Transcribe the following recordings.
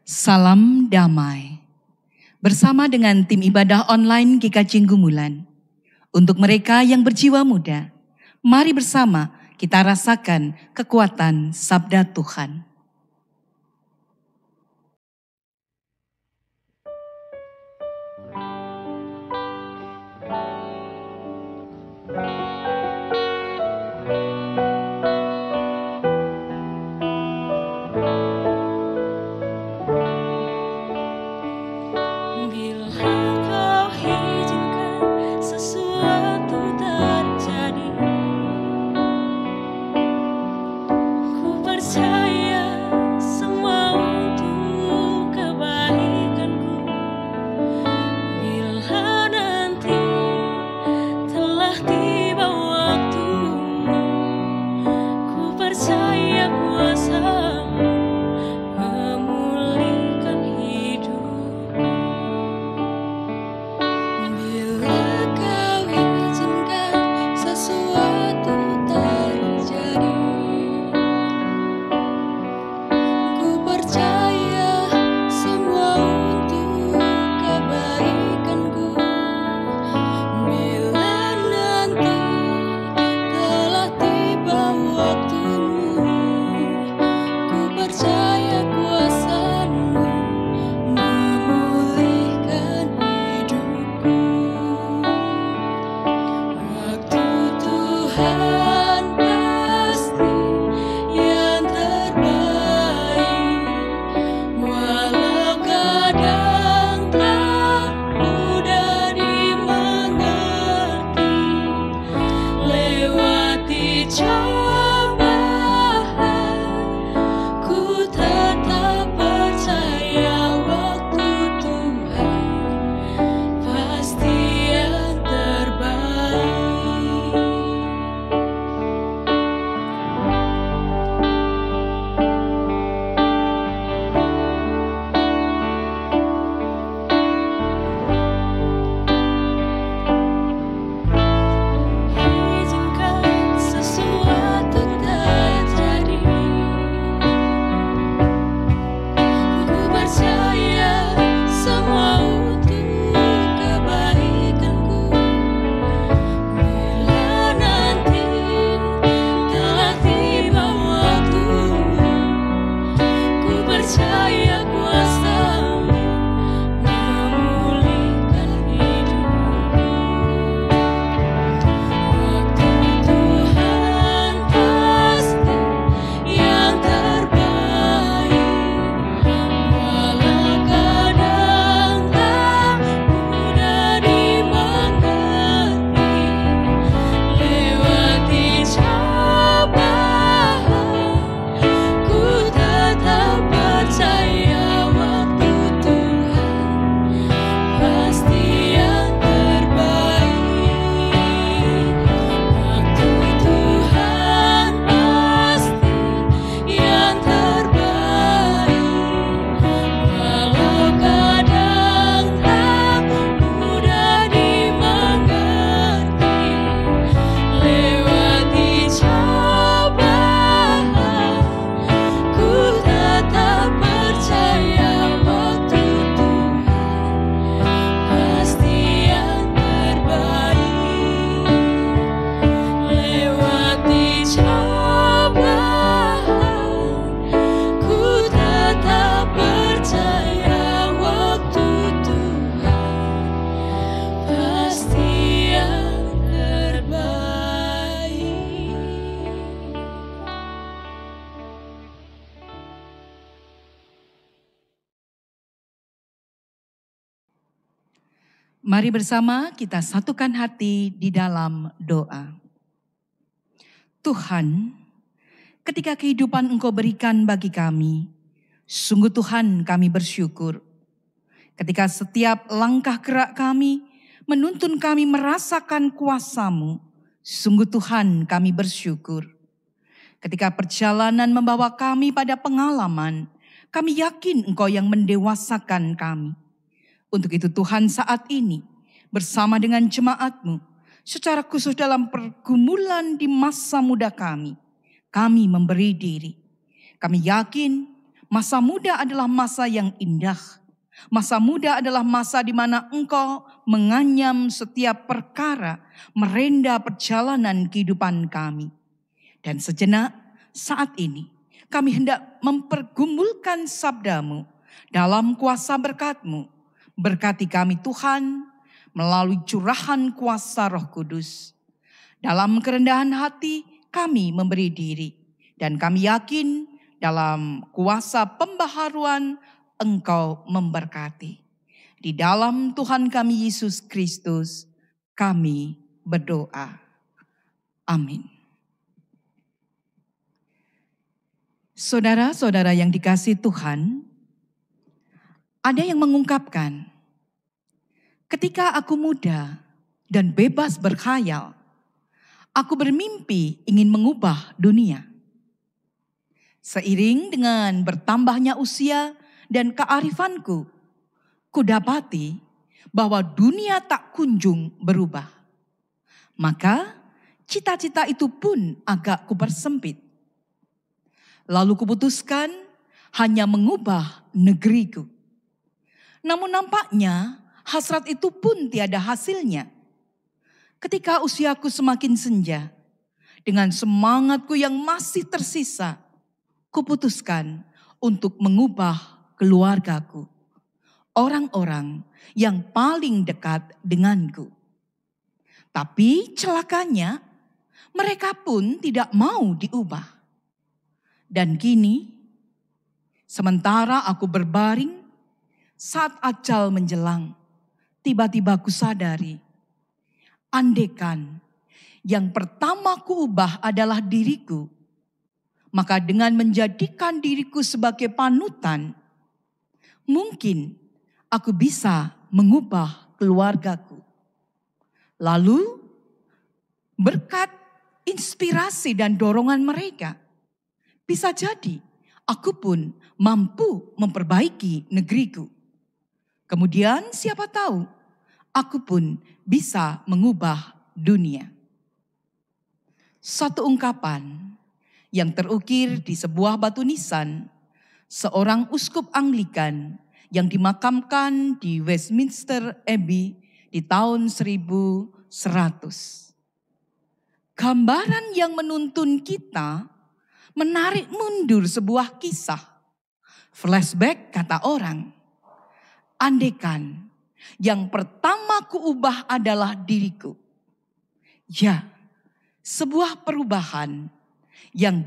Salam damai. Bersama dengan tim ibadah online GKJ Gumulan. Untuk mereka yang berjiwa muda, mari bersama kita rasakan kekuatan sabda Tuhan. Mari bersama kita satukan hati di dalam doa. Tuhan, ketika kehidupan Engkau berikan bagi kami, sungguh Tuhan kami bersyukur. Ketika setiap langkah gerak kami menuntun kami merasakan kuasa-Mu, sungguh Tuhan kami bersyukur. Ketika perjalanan membawa kami pada pengalaman, kami yakin Engkau yang mendewasakan kami. Untuk itu Tuhan saat ini bersama dengan jemaat-Mu, secara khusus dalam pergumulan di masa muda kami memberi diri. Kami yakin Masa muda adalah masa yang indah. Masa muda adalah masa di mana engkau menganyam setiap perkara, merenda perjalanan kehidupan kami. Dan sejenak saat ini kami hendak mempergumulkan sabdamu dalam kuasa berkat-Mu. Berkati kami Tuhan melalui curahan kuasa Roh Kudus. Dalam kerendahan hati kami memberi diri. Dan kami yakin dalam kuasa pembaharuan Engkau memberkati. Di dalam Tuhan kami Yesus Kristus kami berdoa. Amin. Saudara-saudara yang dikasihi Tuhan, ada yang mengungkapkan, ketika aku muda dan bebas berkhayal, aku bermimpi ingin mengubah dunia. Seiring dengan bertambahnya usia dan kearifanku, kudapati bahwa dunia tak kunjung berubah. Maka cita-cita itu pun agak kupersempit. Lalu kuputuskan hanya mengubah negeriku. Namun nampaknya hasrat itu pun tiada hasilnya. Ketika usiaku semakin senja, dengan semangatku yang masih tersisa, kuputuskan untuk mengubah keluargaku, orang-orang yang paling dekat denganku. Tapi celakanya, mereka pun tidak mau diubah. Dan kini, sementara aku berbaring, saat ajal menjelang, tiba-tiba kusadari, andekan yang pertama kuubah adalah diriku, maka dengan menjadikan diriku sebagai panutan, mungkin aku bisa mengubah keluargaku. Lalu berkat inspirasi dan dorongan mereka, bisa jadi aku pun mampu memperbaiki negeriku. Kemudian siapa tahu aku pun bisa mengubah dunia. Satu ungkapan yang terukir di sebuah batu nisan, seorang uskup Anglikan yang dimakamkan di Westminster Abbey di tahun 1100. Gambaran yang menuntun kita menarik mundur sebuah kisah. Flashback kata orang, andekan yang pertama kuubah adalah diriku. Ya, sebuah perubahan yang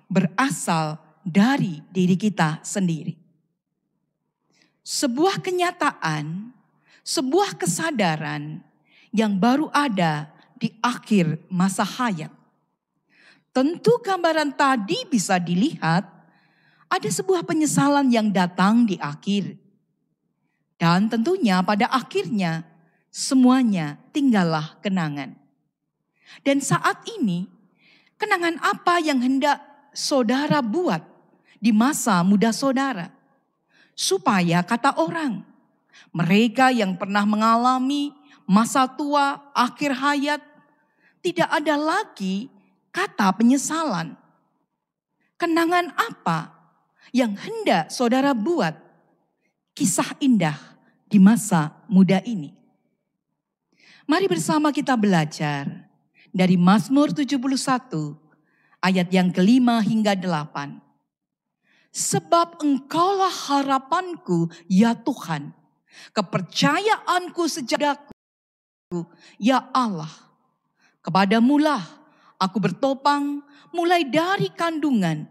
berasal dari diri kita sendiri. Sebuah kenyataan, sebuah kesadaran yang baru ada di akhir masa hayat. Tentu gambaran tadi bisa dilihat, ada sebuah penyesalan yang datang di akhir. Dan tentunya pada akhirnya semuanya tinggallah kenangan. Dan saat ini, kenangan apa yang hendak saudara buat di masa muda saudara? Supaya kata orang, mereka yang pernah mengalami masa tua, akhir hayat, tidak ada lagi kata penyesalan. Kenangan apa yang hendak saudara buat? Kisah indah di masa muda ini. Mari bersama kita belajar dari Mazmur 71 ayat yang ke-5 hingga 8. Sebab Engkaulah harapanku ya Tuhan, kepercayaanku sejak ya Allah. Kepadamulah aku bertopang mulai dari kandungan.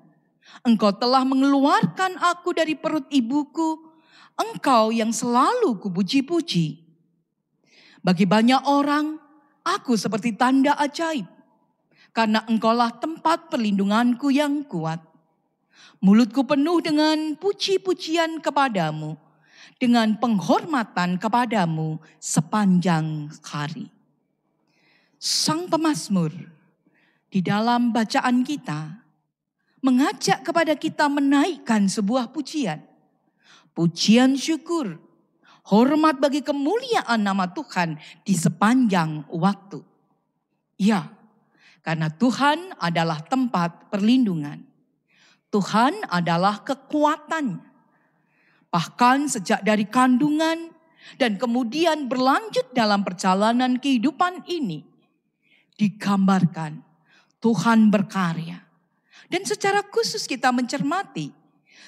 Engkau telah mengeluarkan aku dari perut ibuku. Engkau yang selalu kupuji-puji. Bagi banyak orang, aku seperti tanda ajaib. Karena Engkaulah tempat perlindunganku yang kuat. Mulutku penuh dengan puji-pujian kepadamu. Dengan penghormatan kepadamu sepanjang hari. Sang pemazmur di dalam bacaan kita mengajak kepada kita menaikkan sebuah pujian. Pujian syukur, hormat bagi kemuliaan nama Tuhan di sepanjang waktu. Ya, karena Tuhan adalah tempat perlindungan. Tuhan adalah kekuatan. Bahkan sejak dari kandungan dan kemudian berlanjut dalam perjalanan kehidupan ini, digambarkan Tuhan berkarya. Dan secara khusus kita mencermati,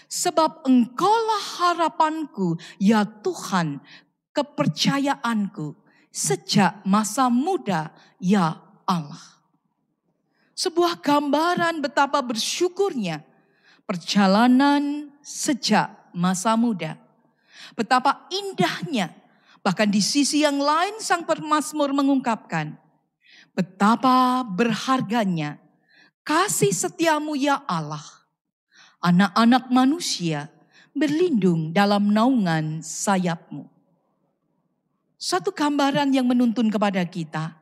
sebab Engkaulah harapanku, ya Tuhan, kepercayaanku sejak masa muda, ya Allah. Sebuah gambaran betapa bersyukurnya perjalanan sejak masa muda. Betapa indahnya, bahkan di sisi yang lain sang pemazmur mengungkapkan, betapa berharganya kasih setiamu ya Allah. Anak-anak manusia berlindung dalam naungan sayapmu. Satu gambaran yang menuntun kepada kita,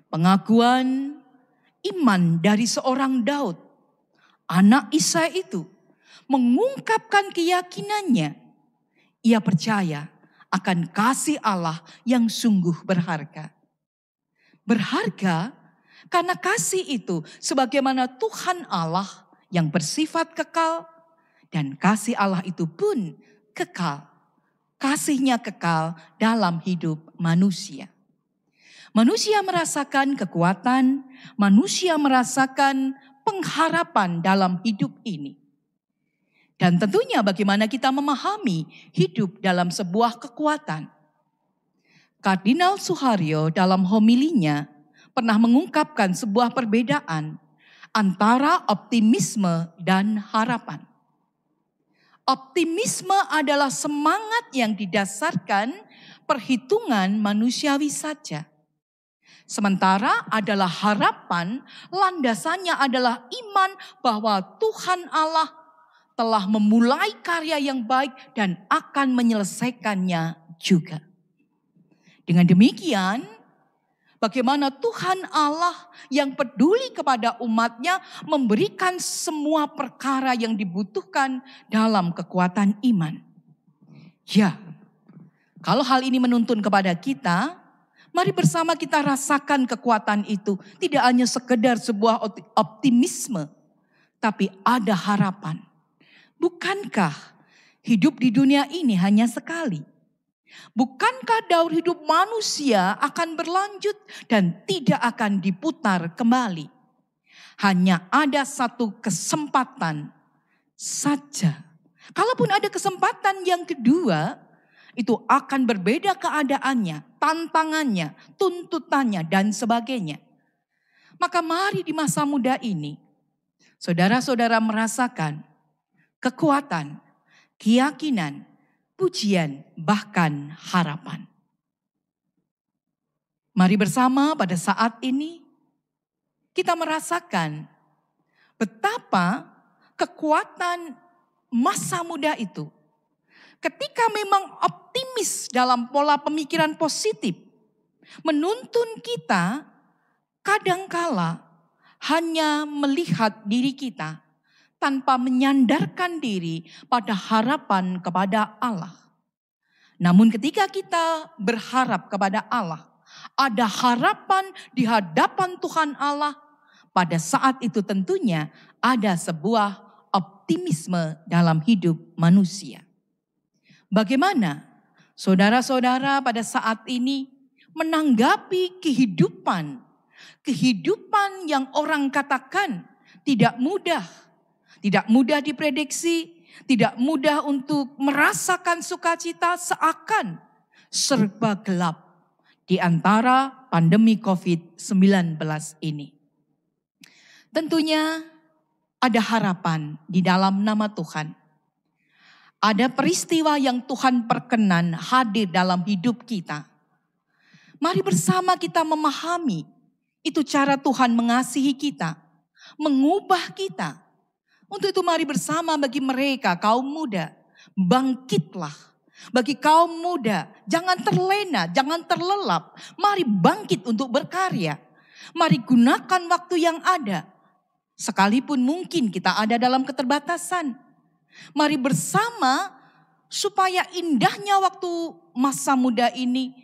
pengakuan iman dari seorang Daud, anak Isai itu, mengungkapkan keyakinannya. Ia percaya akan kasih Allah yang sungguh berharga. Berharga karena kasih itu sebagaimana Tuhan Allah yang bersifat kekal, dan kasih Allah itu pun kekal. Kasihnya kekal dalam hidup manusia. Manusia merasakan kekuatan, manusia merasakan pengharapan dalam hidup ini. Dan tentunya bagaimana kita memahami hidup dalam sebuah kekuatan. Kardinal Suharyo dalam homilinya pernah mengungkapkan sebuah perbedaan antara optimisme dan harapan. Optimisme adalah semangat yang didasarkan perhitungan manusiawi saja. Sementara adalah harapan, landasannya adalah iman bahwa Tuhan Allah telah memulai karya yang baik dan akan menyelesaikannya juga. Dengan demikian, bagaimana Tuhan Allah yang peduli kepada umatnya memberikan semua perkara yang dibutuhkan dalam kekuatan iman. Ya, kalau hal ini menuntun kepada kita, mari bersama kita rasakan kekuatan itu. Tidak hanya sekedar sebuah optimisme, tapi ada harapan. Bukankah hidup di dunia ini hanya sekali? Bukankah daur hidup manusia akan berlanjut dan tidak akan diputar kembali? Hanya ada satu kesempatan saja. Kalaupun ada kesempatan yang kedua, itu akan berbeda keadaannya, tantangannya, tuntutannya, dan sebagainya. Maka mari di masa muda ini, saudara-saudara merasakan kekuatan, keyakinan, pujian, bahkan harapan. Mari bersama pada saat ini kita merasakan betapa kekuatan masa muda itu. Ketika memang optimis dalam pola pemikiran positif, menuntun kita kadangkala hanya melihat diri kita tanpa menyandarkan diri pada harapan kepada Allah. Namun ketika kita berharap kepada Allah, ada harapan di hadapan Tuhan Allah, pada saat itu tentunya ada sebuah optimisme dalam hidup manusia. Bagaimana saudara-saudara pada saat ini menanggapi kehidupan yang orang katakan tidak mudah. Tidak mudah diprediksi, tidak mudah untuk merasakan sukacita, seakan serba gelap di antara pandemi COVID-19 ini. Tentunya ada harapan di dalam nama Tuhan. Ada peristiwa yang Tuhan perkenan hadir dalam hidup kita. Mari bersama kita memahami itu cara Tuhan mengasihi kita, mengubah kita. Untuk itu mari bersama bagi mereka kaum muda, bangkitlah. Bagi kaum muda, jangan terlena, jangan terlelap. Mari bangkit untuk berkarya. Mari gunakan waktu yang ada. Sekalipun mungkin kita ada dalam keterbatasan. Mari bersama supaya indahnya waktu masa muda ini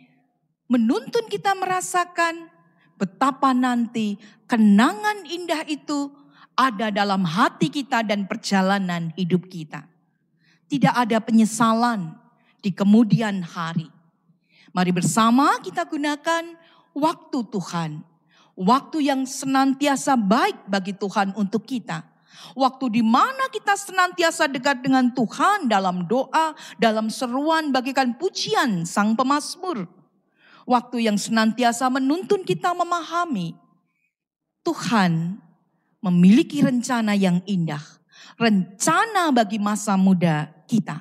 menuntun kita merasakan betapa nanti kenangan indah itu ada dalam hati kita dan perjalanan hidup kita. Tidak ada penyesalan di kemudian hari. Mari bersama kita gunakan waktu Tuhan. Waktu yang senantiasa baik bagi Tuhan untuk kita. Waktu di mana kita senantiasa dekat dengan Tuhan dalam doa, dalam seruan bagikan pujian Sang Pemazmur. Waktu yang senantiasa menuntun kita memahami Tuhan memiliki rencana yang indah. Rencana bagi masa muda kita.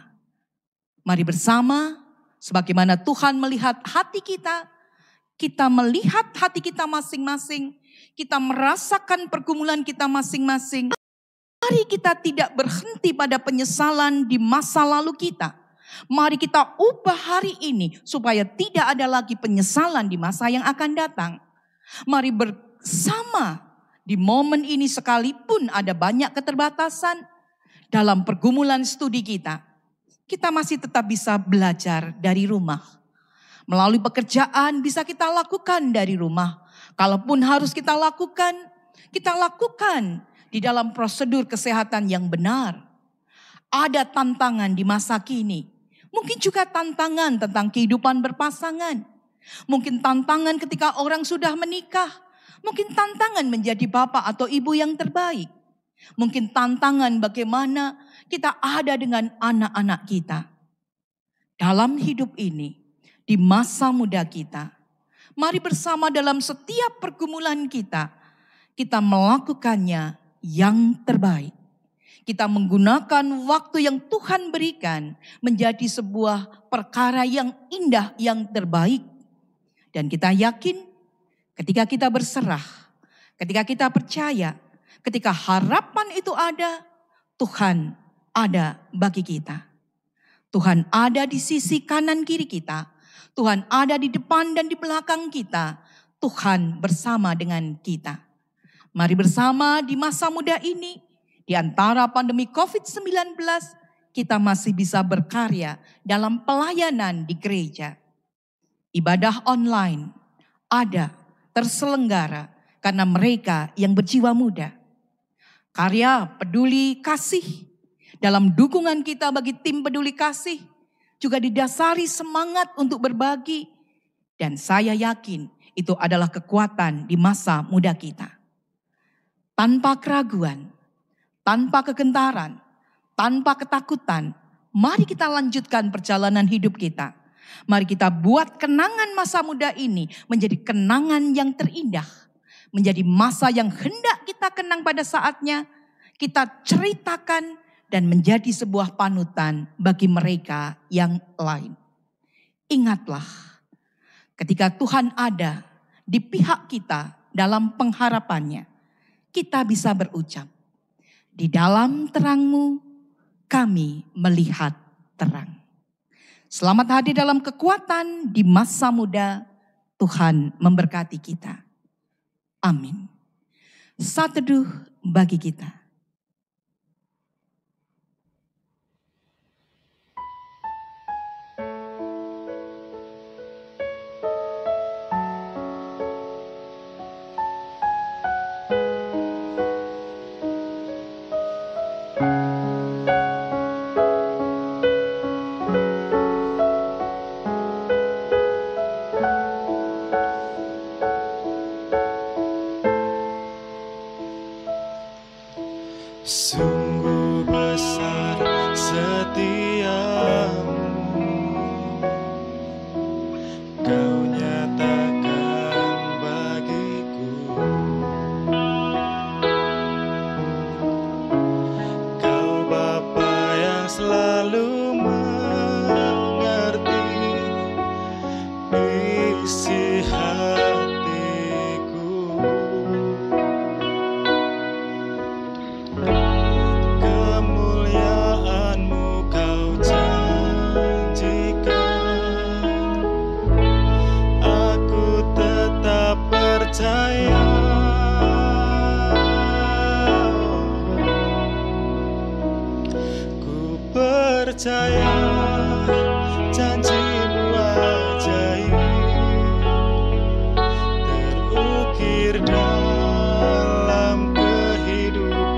Mari bersama, sebagaimana Tuhan melihat hati kita, kita melihat hati kita masing-masing, kita merasakan pergumulan kita masing-masing. Mari kita tidak berhenti pada penyesalan di masa lalu kita. Mari kita ubah hari ini supaya tidak ada lagi penyesalan di masa yang akan datang. Mari bersama di momen ini sekalipun ada banyak keterbatasan dalam pergumulan studi kita. Kita masih tetap bisa belajar dari rumah. Melalui pekerjaan bisa kita lakukan dari rumah. Kalaupun harus kita lakukan di dalam prosedur kesehatan yang benar. Ada tantangan di masa kini. Mungkin juga tantangan tentang kehidupan berpasangan. Mungkin tantangan ketika orang sudah menikah. Mungkin tantangan menjadi bapak atau ibu yang terbaik. Mungkin tantangan bagaimana kita ada dengan anak-anak kita. Dalam hidup ini, di masa muda kita, mari bersama dalam setiap pergumulan kita melakukannya yang terbaik. Kita menggunakan waktu yang Tuhan berikan menjadi sebuah perkara yang indah, yang terbaik. Dan kita yakin ketika kita berserah, ketika kita percaya, ketika harapan itu ada, Tuhan ada bagi kita. Tuhan ada di sisi kanan kiri kita. Tuhan ada di depan dan di belakang kita. Tuhan bersama dengan kita. Mari bersama di masa muda ini, di antara pandemi COVID-19, kita masih bisa berkarya dalam pelayanan di gereja. Ibadah online ada, terselenggara karena mereka yang berjiwa muda. Karya peduli kasih dalam dukungan kita bagi tim peduli kasih juga didasari semangat untuk berbagi. Dan saya yakin itu adalah kekuatan di masa muda kita. Tanpa keraguan, tanpa kegentaran, tanpa ketakutan, mari kita lanjutkan perjalanan hidup kita. Mari kita buat kenangan masa muda ini menjadi kenangan yang terindah. Menjadi masa yang hendak kita kenang pada saatnya, kita ceritakan dan menjadi sebuah panutan bagi mereka yang lain. Ingatlah, ketika Tuhan ada di pihak kita dalam pengharapannya, kita bisa berucap, di dalam terangmu kami melihat terang. Selamat hadir dalam kekuatan di masa muda. Tuhan memberkati kita. Amin. Saat teduh bagi kita. Sungguh besar setiamu, Kau nyatakan bagiku. Kau Bapa yang selalu mengerti isi hatiku. Kemuliaan-Mu Kau janjikan, aku tetap percaya. Ku percaya janji-Mu ajaib terukir dalam kehidupan.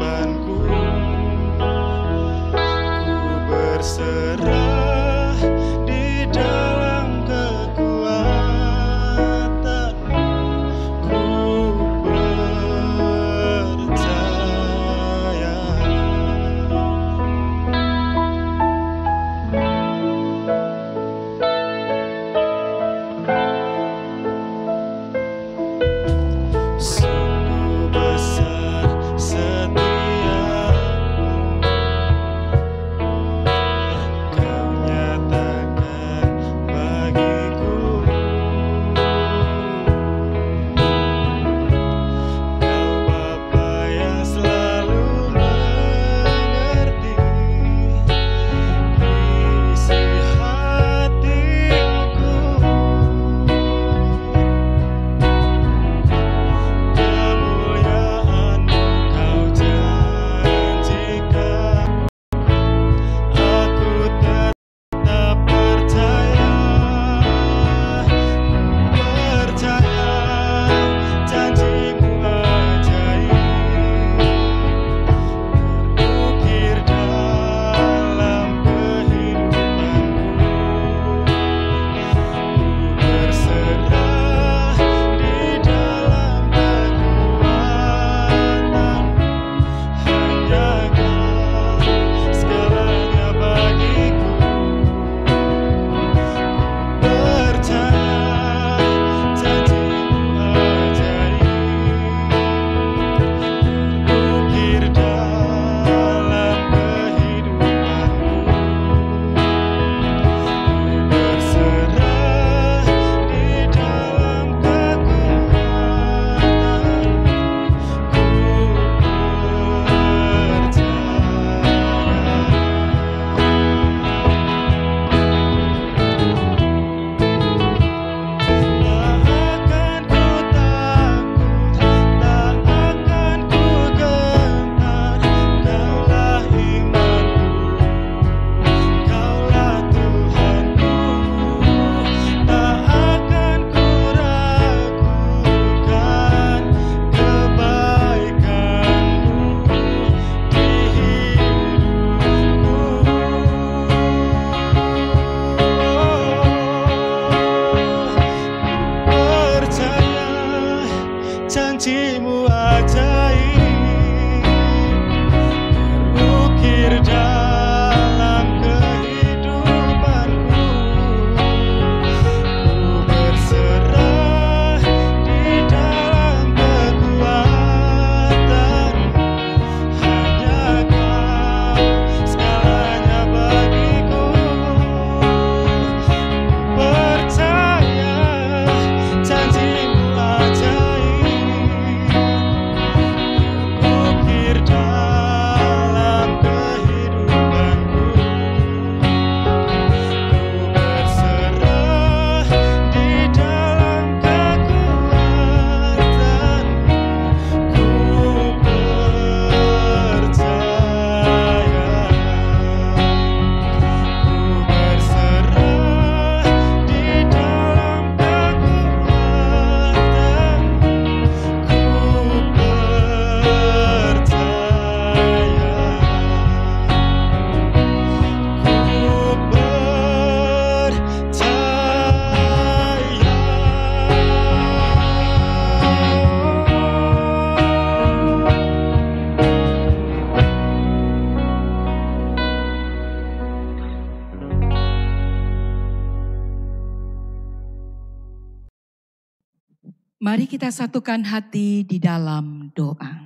Mari kita satukan hati di dalam doa.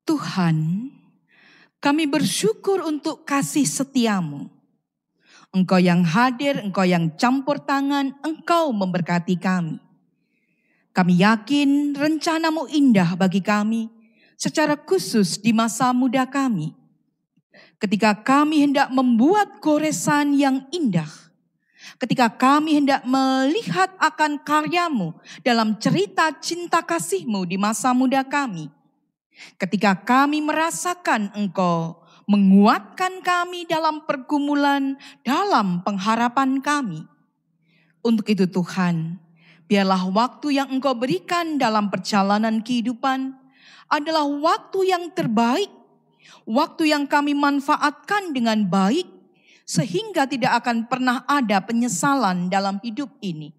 Tuhan, kami bersyukur untuk kasih setia-Mu. Engkau yang hadir, Engkau yang campur tangan, Engkau memberkati kami. Kami yakin rencana-Mu indah bagi kami, secara khusus di masa muda kami. Ketika kami hendak membuat goresan yang indah, ketika kami hendak melihat akan karya-Mu dalam cerita cinta kasih-Mu di masa muda kami, ketika kami merasakan Engkau menguatkan kami dalam pergumulan, dalam pengharapan kami. Untuk itu Tuhan, biarlah waktu yang Engkau berikan dalam perjalanan kehidupan adalah waktu yang terbaik, waktu yang kami manfaatkan dengan baik, sehingga tidak akan pernah ada penyesalan dalam hidup ini.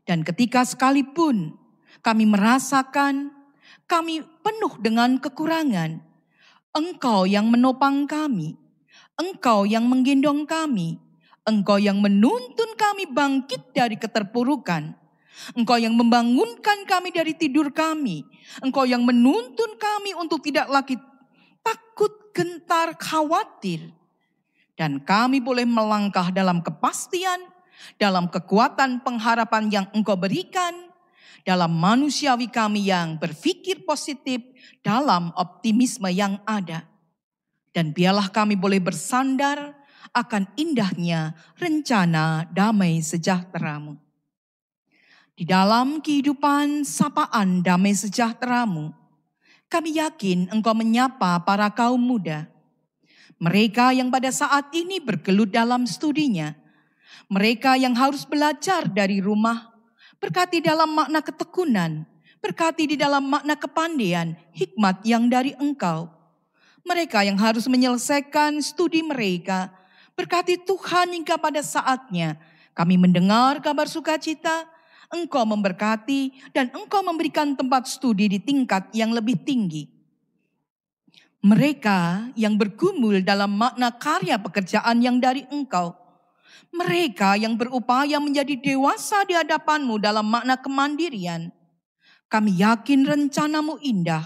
Dan ketika sekalipun kami merasakan kami penuh dengan kekurangan, Engkau yang menopang kami, Engkau yang menggendong kami, Engkau yang menuntun kami bangkit dari keterpurukan, Engkau yang membangunkan kami dari tidur kami, Engkau yang menuntun kami untuk tidak lagi takut, gentar, khawatir. Dan kami boleh melangkah dalam kepastian, dalam kekuatan pengharapan yang Engkau berikan, dalam manusiawi kami yang berpikir positif, dalam optimisme yang ada. Dan biarlah kami boleh bersandar akan indahnya rencana damai sejahtera-Mu. Di dalam kehidupan sapaan damai sejahtera-Mu, kami yakin Engkau menyapa para kaum muda. Mereka yang pada saat ini bergelut dalam studinya. Mereka yang harus belajar dari rumah. Berkati dalam makna ketekunan. Berkati di dalam makna kepandaian, hikmat yang dari Engkau. Mereka yang harus menyelesaikan studi mereka. Berkati Tuhan hingga pada saatnya kami mendengar kabar sukacita. Engkau memberkati dan Engkau memberikan tempat studi di tingkat yang lebih tinggi. Mereka yang bergumul dalam makna karya pekerjaan yang dari Engkau. Mereka yang berupaya menjadi dewasa di hadapan-Mu dalam makna kemandirian. Kami yakin rencana-Mu indah.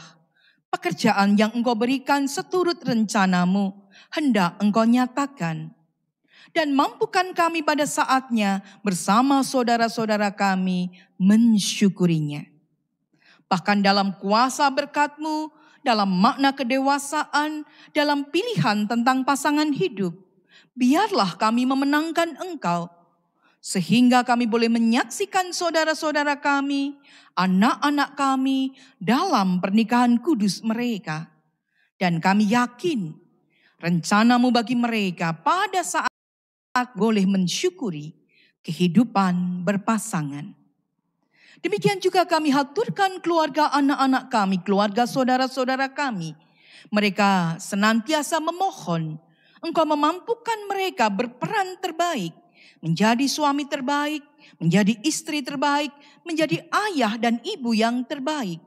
Pekerjaan yang Engkau berikan seturut rencana-Mu hendak Engkau nyatakan. Dan mampukan kami pada saatnya bersama saudara-saudara kami mensyukurinya. Bahkan dalam kuasa berkat-Mu, dalam makna kedewasaan, dalam pilihan tentang pasangan hidup, biarlah kami memenangkan Engkau, sehingga kami boleh menyaksikan saudara-saudara kami, anak-anak kami dalam pernikahan kudus mereka. Dan kami yakin rencana-Mu bagi mereka pada saat boleh mensyukuri kehidupan berpasangan. Demikian juga kami haturkan keluarga anak-anak kami, keluarga saudara-saudara kami. Mereka senantiasa memohon Engkau memampukan mereka berperan terbaik, menjadi suami terbaik, menjadi istri terbaik, menjadi ayah dan ibu yang terbaik.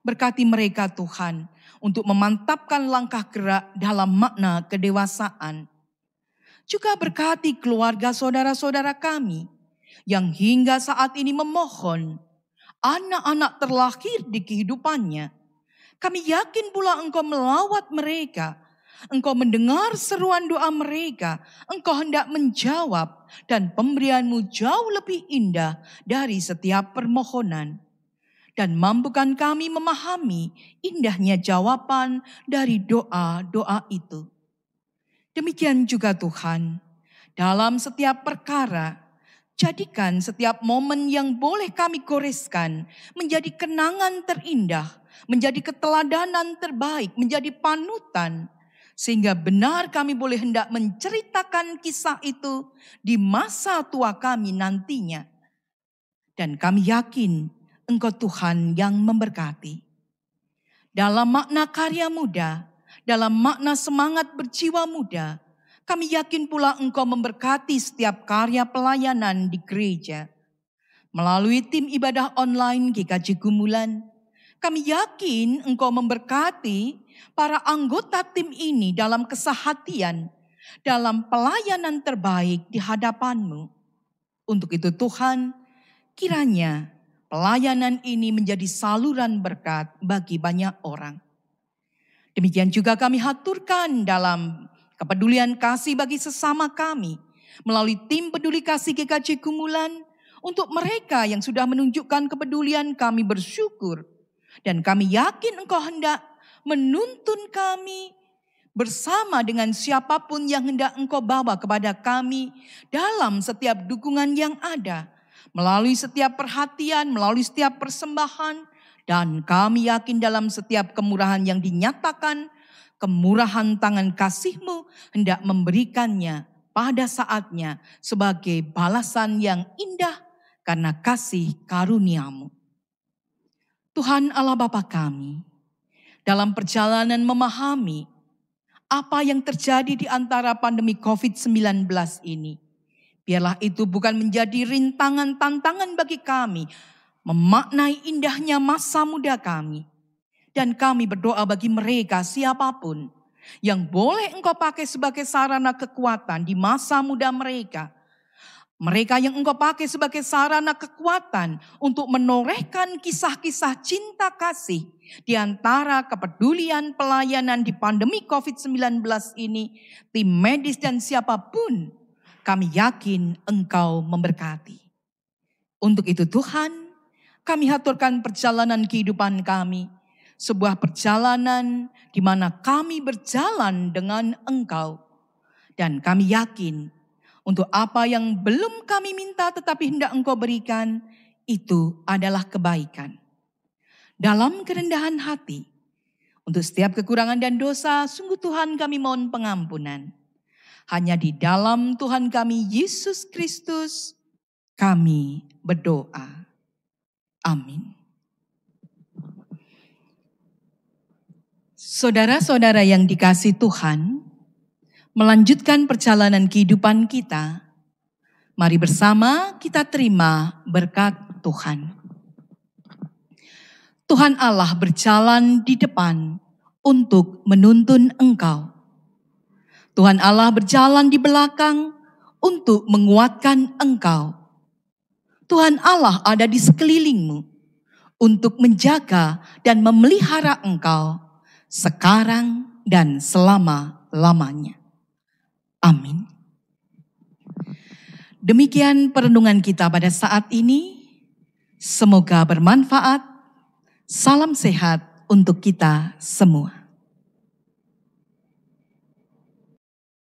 Berkati mereka Tuhan untuk memantapkan langkah gerak dalam makna kedewasaan. Juga berkati keluarga saudara-saudara kami yang hingga saat ini memohon anak-anak terlahir di kehidupannya. Kami yakin pula Engkau melawat mereka. Engkau mendengar seruan doa mereka. Engkau hendak menjawab dan pemberian-Mu jauh lebih indah dari setiap permohonan. Dan mampukan kami memahami indahnya jawaban dari doa-doa itu. Demikian juga Tuhan, dalam setiap perkara, jadikan setiap momen yang boleh kami goreskan menjadi kenangan terindah, menjadi keteladanan terbaik, menjadi panutan. Sehingga benar kami boleh hendak menceritakan kisah itu di masa tua kami nantinya. Dan kami yakin Engkau Tuhan yang memberkati. Dalam makna karya muda, dalam makna semangat berjiwa muda, kami yakin pula Engkau memberkati setiap karya pelayanan di gereja. Melalui tim ibadah online GKJ Gumulan, kami yakin Engkau memberkati para anggota tim ini dalam kesehatian, dalam pelayanan terbaik di hadapan-Mu. Untuk itu Tuhan, kiranya pelayanan ini menjadi saluran berkat bagi banyak orang. Demikian juga kami haturkan dalam kepedulian kasih bagi sesama kami melalui tim peduli kasih GKJ Gumulan. Untuk mereka yang sudah menunjukkan kepedulian, kami bersyukur. Dan kami yakin Engkau hendak menuntun kami bersama dengan siapapun yang hendak Engkau bawa kepada kami dalam setiap dukungan yang ada. Melalui setiap perhatian, melalui setiap persembahan. Dan kami yakin dalam setiap kemurahan yang dinyatakan, kemurahan tangan kasih-Mu hendak memberikannya pada saatnya sebagai balasan yang indah karena kasih karunia-Mu. Tuhan Allah Bapa kami, dalam perjalanan memahami apa yang terjadi di antara pandemi COVID-19 ini, biarlah itu bukan menjadi rintangan tantangan bagi kami memaknai indahnya masa muda kami. Dan kami berdoa bagi mereka siapapun yang boleh Engkau pakai sebagai sarana kekuatan di masa muda mereka. Mereka yang Engkau pakai sebagai sarana kekuatan untuk menorehkan kisah-kisah cinta kasih di antara kepedulian pelayanan di pandemi COVID-19 ini, tim medis dan siapapun, kami yakin Engkau memberkati. Untuk itu Tuhan, kami haturkan perjalanan kehidupan kami, sebuah perjalanan di mana kami berjalan dengan Engkau. Dan kami yakin untuk apa yang belum kami minta tetapi hendak Engkau berikan, itu adalah kebaikan. Dalam kerendahan hati, untuk setiap kekurangan dan dosa, sungguh Tuhan kami mohon pengampunan. Hanya di dalam Tuhan kami Yesus Kristus, kami berdoa. Amin. Saudara-saudara yang dikasihi Tuhan, melanjutkan perjalanan kehidupan kita, mari bersama kita terima berkat Tuhan. Tuhan Allah berjalan di depan untuk menuntun engkau. Tuhan Allah berjalan di belakang untuk menguatkan engkau. Tuhan Allah ada di sekelilingmu untuk menjaga dan memelihara engkau sekarang dan selama-lamanya. Amin. Demikian perenungan kita pada saat ini. Semoga bermanfaat. Salam sehat untuk kita semua.